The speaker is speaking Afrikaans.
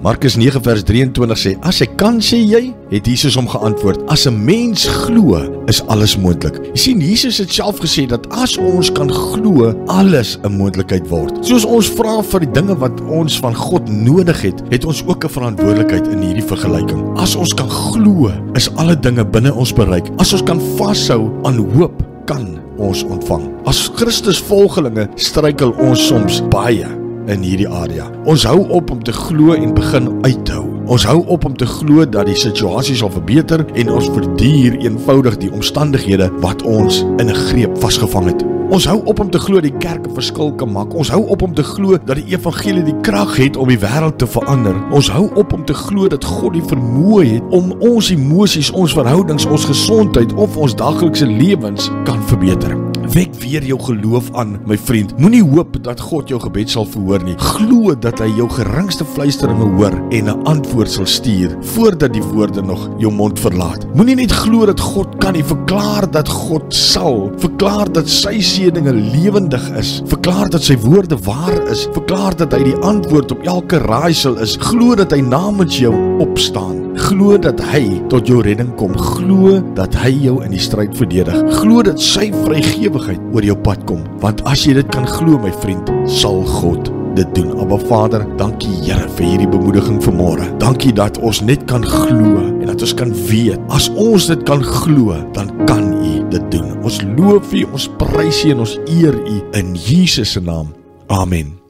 Markus 9 vers 23 sê, as hy kan, sê jy, het Jesus hom geantwoord, as 'n mens glo, is alles moontlik. Jy sien, Jesus het self gesê dat as ons kan glo, alles 'n moontlikheid word. Soos ons vra vir die dinge wat ons van God nodig het, het ons ook 'n verantwoordelikheid in hierdie vergelyking. As ons kan glo, is alle dinge binne ons bereik. As ons kan vashou aan hoop, kan ons ontvang. As Christus volgelinge struikel ons soms baie in hierdie area. Ons hou op om te glo en begin uithou. Ons hou op om te glo dat die situasie sal verbeter en ons verduur eenvoudig die omstandighede wat ons in 'n greep vasgevang het. Ons hou op om te glo die kerk 'n verskil kan maak. Ons hou op om te glo dat die evangelie die krag het om die wêreld te verander. Ons hou op om te glo dat God die vermoë het om ons emosies, ons verhoudings, ons gesondheid of ons daaglikse lewens kan verbeter. Wek weer jou geloof aan, my vriend. Moenie hoop dat God jou gebed sal verhoor nie. Glo dat hy jou geringste fluisteringe hoor en 'n antwoord sal stuur voordat die woorde nog jou mond verlaat. Moenie net glo dat God kan nie, verklaar dat God sal. Verklaar dat sy seëninge lewendig is. Verklaar dat sy woorde waar is. Verklaar dat hy die antwoord op elke raaisel is. Glo dat hy namens jou opstaan. Glo dat hy tot jou redding kom. Glo dat hy jou in die stryd verdedig. Glo dat sy vrygewigheid oor jou pad kom. Want as jy dit kan glo, my vriend, sal God dit doen. Abba Vader, dankie Here vir hierdie bemoediging vanmôre. Dankie dat ons net kan glo en dat ons kan weet, as ons dit kan glo, dan kan U dit doen. Ons loof U, ons prys U en ons eer U in Jesus se naam. Amen.